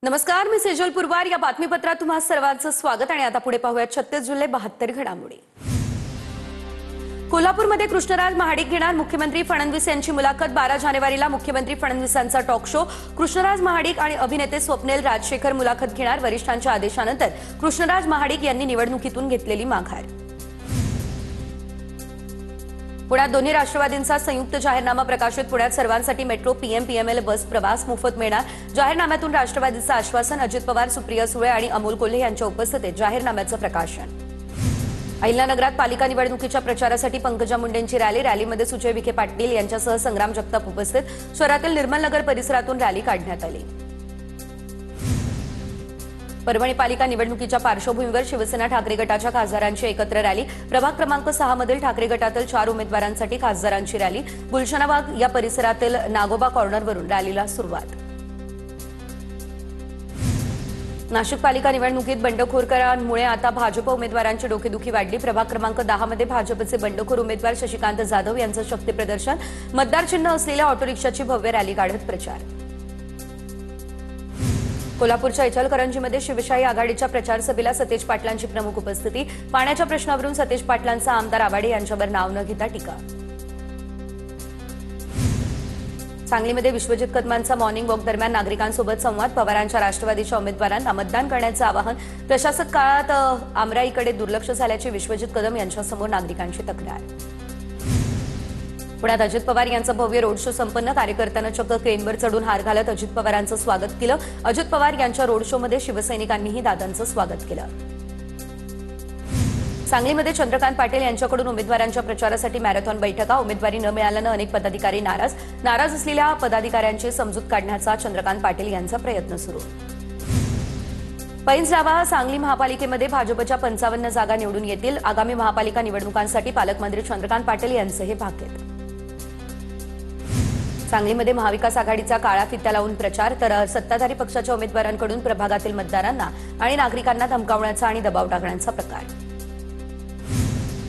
नमस्कार, मी सेजल पुरवार. या बातमीपत्रात तुम्हा सर्वांचं स्वागत. आणि आता पुढे पाहूयात 36 जुलै 72 घडामोडी. कोल्हापूरमध्ये कृष्णराज महाडिक घेणार मुख्यमंत्री फडणवीस यांची मुलाखत. 12 जानेवारीला मुख्यमंत्री फडणवीसांचा टॉक शो. कृष्णराज महाडिक आणि अभिनेते स्वप्नील राजशेखर मुलाखत घेणार. वरिष्ठांच्या आदेशानंतर कृष्णराज महाडिक यांनी निवडणुकीतून घेतलेली माघार. पुण्यात दोन्ही राष्ट्रवादींचा संयुक्त जाहीरनामा प्रकाशित. पुण्यात सर्वांसाठी मेट्रो पीएमपीएमएल बस प्रवास मोफत मिळणार. जाहीरनाम्यातून राष्ट्रवादीचं आश्वासन. अजित पवार, सुप्रिया सुळे आणि अमोल कोल्हे यांच्या उपस्थितीत जाहीरनाम्याचं प्रकाशन. अहिल्यानगरात पालिका निवडणुकीच्या प्रचारासाठी पंकजा मुंडेंची रॅली. रॅलीमध्ये सुजय विखे पाटील यांच्यासह संग्राम जगताप उपस्थित. शहरातील निर्मलनगर परिसरातून रॅली काढण्यात आली. परभणी पालिका निवडणुकीच्या पार्श्वभूमीवर शिवसेना ठाकरे गटाच्या खासदारांची एकत्र रॅली. प्रभाग क्रमांक 6 मधील ठाकरे गटातील 4 उमेदवारांसाठी खासदारांची रॅली. गुलशनाबाग या परिसरातील नागोबा कॉर्नरवरून रॅलीला सुरुवात. नाशिक पालिका निवडणुकीत बंडखोरकरांमुळे आता भाजप उमेदवारांची डोकेदुखी वाढली. प्रभाग क्रमांक 10 मध्ये भाजपचे बंडखोर उमेदवार शशिकांत जाधव यांचं शक्तीप्रदर्शन. मतदार चिन्ह असलेल्या ऑटोरिक्षाची भव्य रॅली काढत प्रचार. कोल्हापूरच्या इचलकरंजीमध्ये शिवशाही आघाडीच्या प्रचार सभेला सतेज पाटलांची प्रमुख उपस्थिती. पाण्याच्या प्रश्नावरून सतेज पाटलांचा आमदार आवाडे यांच्यावर नाव न घेता टीका. सांगलीमध्ये विश्वजित कदमांचा मॉर्निंग वॉक दरम्यान नागरिकांसोबत संवाद. पवारांच्या राष्ट्रवादीच्या उमेदवारांना मतदान करण्याचं आवाहन. प्रशासक काळात आमराईकडे दुर्लक्ष झाल्याची विश्वजित कदम यांच्यासमोर नागरिकांची तक्रार. पुण्यात अजित पवार यांचा भव्य रोड शो संपन्न. कार्यकर्त्यांना चक्क क्रेनवर चढून हार घालत अजित पवारांचं स्वागत केलं. अजित पवार यांच्या रोड शोमध्ये शिवसैनिकांनीही दादांचं स्वागत केलं. सांगलीमध्ये चंद्रकांत पाटील यांच्याकडून उमेदवारांच्या प्रचारासाठी मॅरेथॉन बैठका. उमेदवारी न मिळाल्यानं अनेक पदाधिकारी नाराज असलेल्या पदाधिकाऱ्यांची समजूत काढण्याचा चंद्रकांत पाटील यांचा प्रयत्न सुरू. पैंज डावा सांगली महापालिकेमध्ये भाजपच्या 55 जागा निवडून येतील. आगामी महापालिका निवडणुकांसाठी पालकमंत्री चंद्रकांत पाटील यांचे हे भाकीत. सांगलीमध्ये महाविकास आघाडीचा काळा फित्या लावून प्रचार. तर सत्ताधारी पक्षाच्या उमेदवारांकडून प्रभागातील मतदारांना आणि नागरिकांना धमकावण्याचा आणि दबाव टाकण्याचा प्रकार.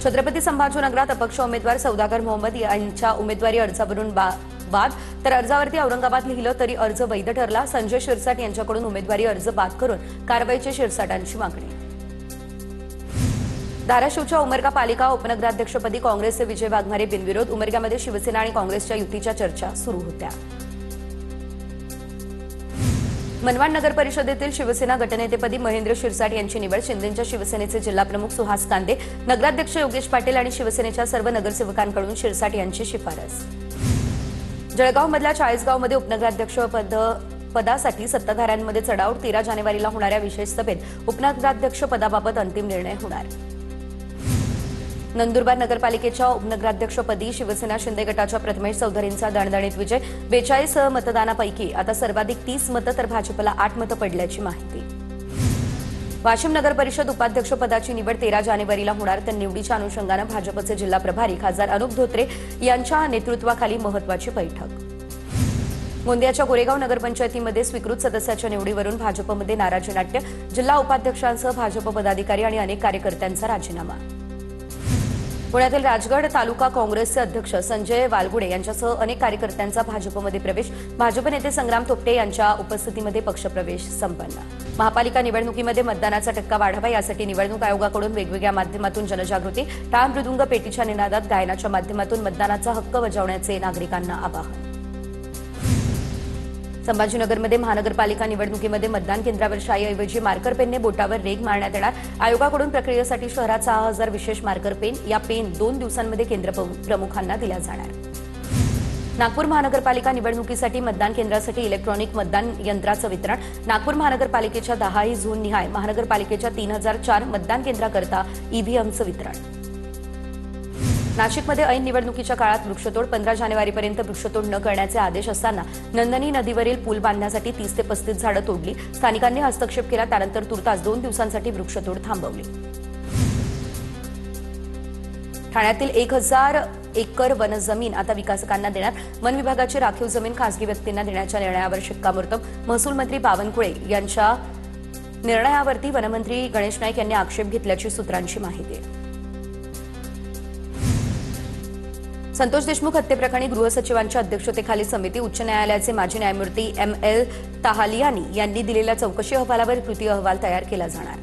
छत्रपती संभाजीनगरात अपक्ष उमेदवार सौदागर मोहम्मद यांच्या उमेदवारी अर्जावरून वाद. तर अर्जावरती औरंगाबाद लिहिलं तरी अर्ज वैध ठरला. संजय शिरसाट यांच्याकडून उमेदवारी अर्ज बाद करून कारवाईची शिरसाटांची मागणी. धाराशिवच्या उमरगा पालिका उपनगराध्यक्षपदी काँग्रेसचे विजय वाघमारे बिनविरोध. उमरग्यामध्ये शिवसेना आणि काँग्रेसच्या युतीच्या चर्चा सुरू होत्या. मनमाड नगर परिषदेतील शिवसेना गटनेतेपदी महेंद्र शिरसाट यांची निवड. शिंदेच्या शिवसेनेचे जिल्हाप्रमुख सुहास कांदे, नगराध्यक्ष योगेश पाटील आणि शिवसेनेच्या सर्व नगरसेवकांकडून शिरसाट यांची शिफारस. जळगावमधल्या चाळीसगावमध्ये उपनगराध्यक्ष पदासाठी सत्ताधाऱ्यांमध्ये चढाओढ. 13 जानेवारीला होणाऱ्या विशेष सभेत उपनगराध्यक्ष पदाबाबत अंतिम निर्णय होणार. नंदुरबार नगरपालिकेच्या उपनगराध्यक्षपदी शिवसेना शिंदे गटाच्या प्रथमेश चौधरींचा दणदणीत विजय. 42 मतदानापैकी आता सर्वाधिक 30 मतं तर भाजपला 8 मतं पडल्याची माहिती. वाशिम नगर परिषद उपाध्यक्षपदाची निवड 13 जानेवारीला होणार. तर निवडीच्या अनुषंगानं भाजपचे जिल्हा प्रभारी खासदार अनुप धोत्रे यांच्या नेतृत्वाखाली महत्वाची बैठक. गोंदियाच्या गोरेगाव नगरपंचायतीमध्ये स्वीकृत सदस्याच्या निवडीवरून भाजपमध्ये नाराजी नाट्य. जिल्हा उपाध्यक्षांसह भाजप पदाधिकारी आणि अनेक कार्यकर्त्यांचा राजीनामा. पुण्यातील राजगड तालुका काँग्रेसचे अध्यक्ष संजय वालगुडे यांच्यासह अनेक कार्यकर्त्यांचा भाजपमध्ये प्रवेश. भाजप नेते संग्राम थोपटे यांच्या उपस्थितीमध्ये पक्षप्रवेश संपन्न. महापालिका निवडणुकीमध्ये मतदानाचा टक्का वाढावा यासाठी निवडणूक आयोगाकडून वेगवेगळ्या माध्यमातून जनजागृती. टाळ मृदुंग पेटीच्या निनादात गायनाच्या माध्यमातून मतदानाचा हक्क बजावण्याचे नागरिकांना आवाहन. संभाजीनगरमध्ये महानगरपालिका निवडणुकीमध्ये मतदान केंद्रावर शाईऐवजी मार्कर पेनने बोटावर रेघ मारण्यात येणार. आयोगाकडून प्रक्रियेसाठी शहरात 6000 विशेष मार्कर पेन. या पेन 2 दिवसांमध्ये केंद्र प्रमुखांना दिल्या जाणार. नागपूर महानगरपालिका निवडणुकीसाठी मतदान केंद्रासाठी इलेक्ट्रॉनिक मतदान यंत्राचं वितरण. नागपूर महानगरपालिकेच्या 10ही झोन निहाय महानगरपालिकेच्या 3004 मतदान केंद्राकरता ईव्हीएमचं वितरण. नाशिकमध्ये ऐन निवडणुकीच्या काळात वृक्षतोड. 15 जानेवारीपर्यंत वृक्षतोड न करण्याचे आदेश असताना नंदनी नदीवरील पूल बांधण्यासाठी 30 ते 35 झाडं तोडली. स्थानिकांनी हस्तक्षेप केला. त्यानंतर तुर्तास 2 दिवसांसाठी वृक्षतोड थांबवली. ठाण्यातील 1000 एकर वनजमीन आता विकासकांना देणार. वन विभागाची राखीव जमीन खासगी व्यक्तींना देण्याच्या निर्णयावर शिक्कामोर्तब. महसूल मंत्री बावनकुळे यांच्या निर्णयावरती वनमंत्री गणेश नाईक यांनी आक्षेप घेतल्याची सूत्रांची माहिती आहे. संतोष देशमुख हत्येप्रकरणी गृहसचिवांच्या अध्यक्षतेखाली समिती उच्च न्यायालयाचे माजी न्यायमूर्ती ML ताहालियानी यांनी दिलेल्या चौकशी अहवालावर कृती अहवाल तयार केला जाणार.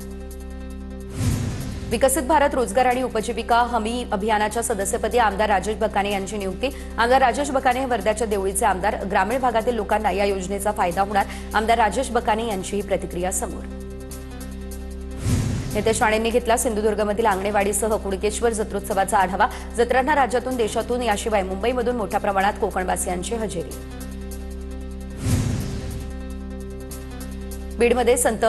विकसित भारत रोजगार आणि उपजीविका हमी अभियानाच्या सदस्यपदी आमदार राजेश बकाने यांची नियुक्ती. आमदार राजेश बकाने हे वर्ध्याच्या देवळीचे आमदार. ग्रामीण भागातील लोकांना या योजनेचा फायदा होणार. आमदार राजेश बकाने यांची ही प्रतिक्रिया समोर. नितेश राणेंनी घेतला सिंधुदुर्गमधील आंगणेवाडीसह कुणकेश्वर जत्रोत्सवाचा आढावा. जत्रांना राज्यातून देशातून याशिवाय मुंबईमधून मोठ्या प्रमाणात कोकणवासियांची हजेरी. बीडमध्ये संत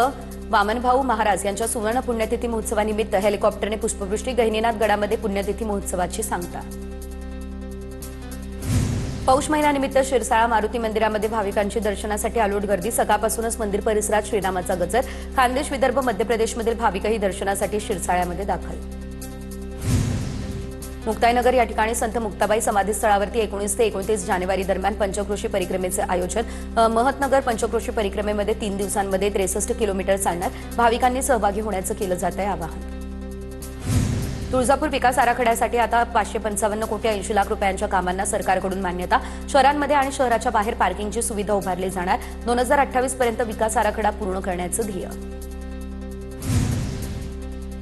वामनभाऊ महाराज यांच्या सुवर्ण पुण्यतिथी महोत्सवानिमित्त हेलिकॉप्टरने पुष्पवृष्टी. गहिनीनाथ गडामध्ये पुण्यतिथी महोत्सवाची सांगता. पौष महिन्यानिमित्त शिरसाळा मारुती मंदिरामध्ये भाविकांची दर्शनासाठी अलोट गर्दी. सकाळपासूनच मंदिर परिसरात श्रीरामाचा गजर. खानदेश विदर्भ मध्य प्रदेशमधील भाविकही दर्शनासाठी शिरसाळ्यामध्ये दाखल. मुक्ताईनगर या ठिकाणी संत मुक्ताबाई समाधीस्थळावरती 19 ते 29 जानेवारी दरम्यान पंचक्रोशी परिक्रमेचे आयोजन. महतनगर पंचक्रोशी परिक्रमेमध्ये 3 दिवसांमध्ये 63 किलोमीटर चालणार. भाविकांनी सहभागी होण्याचं केलं जात आहे आवाहन. तुळजापूर विकास आराखड्यासाठी आता 555 कोटी 80 लाख रुपयांच्या कामांना सरकारकडून मान्यता. शहरांमध्ये आणि शहराच्या बाहेर पार्किंगची सुविधा उभारली जाणार. 2028 पर्यंत विकास आराखडा पूर्ण करण्याचं ध्येय.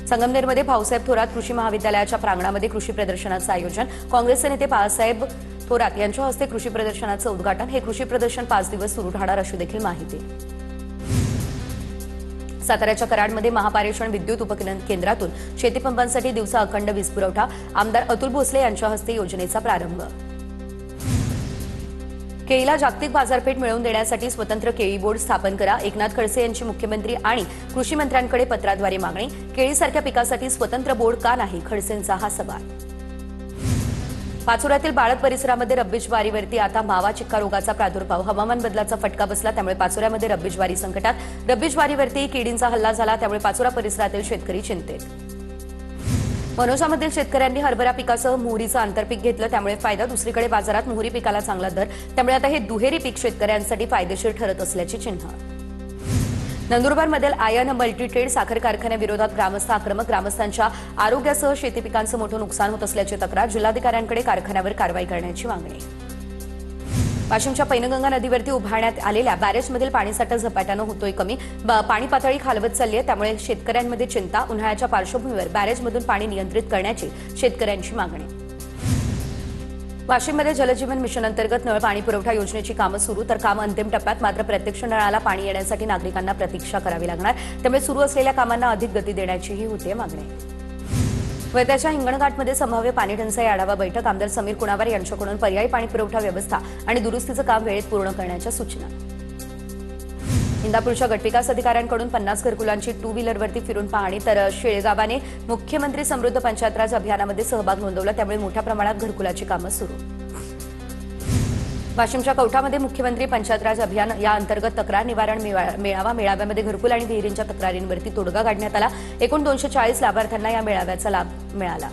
संगमनेरमध्ये भाऊसाहेब थोरात कृषी महाविद्यालयाच्या प्रांगणामध्ये कृषी प्रदर्शनाचं आयोजन. काँग्रेसचे नेते बाळासाहेब थोरात यांच्या हस्ते कृषी प्रदर्शनाचं उद्घाटन. हे कृषी प्रदर्शन 5 दिवस सुरू राहणार अशी देखील माहिती. साताऱ्याच्या कराडमध्ये महापारेषण विद्युत उपकेंद्रातून शेतीपंपांसाठी दिवसा अखंड वीज पुरवठा. आमदार अतुल भोसले यांच्या हस्ते योजनेचा प्रारंभ. केळीला जागतिक बाजारपेठ मिळवून देण्यासाठी स्वतंत्र केळी बोर्ड स्थापन करा. एकनाथ खडसे यांची मुख्यमंत्री आणि कृषी मंत्र्यांकडे पत्राद्वारे मागणी. केळीसारख्या पिकासाठी स्वतंत्र बोर्ड का नाही, खडसेंचा हा सवाल. पाचोऱ्यातील बाळद परिसरामध्ये रब्बी ज्वारीवरती आता मावा चिक्का रोगाचा प्रादुर्भाव. हवामान बदलाचा फटका बसला त्यामुळे पाचोऱ्यामध्ये रब्बी ज्वारी संकटात. रब्बी ज्वारीवरती किडींचा हल्ला झाला त्यामुळे पाचोरा परिसरातील शेतकरी चिंतेत. मनोजामधील शेतकऱ्यांनी हरभरा पिकासह मोहरीचं आंतरपीक घेतलं त्यामुळे फायदा. दुसरीकडे बाजारात मोहरी पिकाला चांगला दर त्यामुळे आता हे दुहेरी पीक शेतकऱ्यांसाठी फायदेशीर ठरत असल्याची चिन्ह. नंदुरबारमधील आयन मल्टीट्रेड साखर कारखान्याविरोधात ग्रामस्थ आक्रमक. ग्रामस्थांच्या आरोग्यासह शेती पिकांचं मोठं नुकसान होत असल्याची तक्रार. जिल्हाधिकाऱ्यांकडे कारखान्यावर कारवाई करण्याची मागणी. वाशिमच्या पैनगंगा नदीवरती उभारण्यात आलेल्या बॅरेजमधील पाणीसाठा झपाट्यानं होतोय कमी. पाणी पातळी खालवत चालली आहे त्यामुळे शेतकऱ्यांमध्ये चिंता. उन्हाळ्याच्या पार्श्वभूमीवर बॅरेजमधून पाणी नियंत्रित करण्याची शेतकऱ्यांची मागणी. वाशिममध्ये जलजीवन मिशन अंतर्गत नळ पाणी पुरवठा योजनेची कामं सुरू तर कामं अंतिम टप्प्यात. मात्र प्रत्यक्ष नळाला पाणी येण्यासाठी नागरिकांना प्रतीक्षा करावी लागणार त्यामुळे सुरू असलेल्या कामांना अधिक गती देण्याचीही होते मागणी. वर्ध्याच्या हिंगणघाटमध्ये संभाव्य पाणी टंचाई आढावा बैठक. आमदार समीर कुणावार यांच्याकडून पर्यायी पाणी पुरवठा व्यवस्था आणि दुरुस्तीचं काम वेळेत पूर्ण करण्याच्या सूचना. इंदापूरच्या गटविकास अधिकाऱ्यांकडून 50 घरकुलांची 2 व्हीलरवरती फिरून पाहणी. तर शेळगावाने मुख्यमंत्री समृद्ध पंचायतराज अभियानामध्ये सहभाग नोंदवला त्यामुळे मोठ्या प्रमाणात घरकुलाची कामं सुरू. वाशिमच्या कवठामध्ये मुख्यमंत्री पंचायतराज अभियान या अंतर्गत तक्रार निवारण मेळावा. मेळाव्यामध्ये घरकुल आणि विहिरींच्या तक्रारींवरती तोडगा काढण्यात आला. एकूण 240 लाभार्थ्यांना या मेळाव्याचा लाभ मिळाला.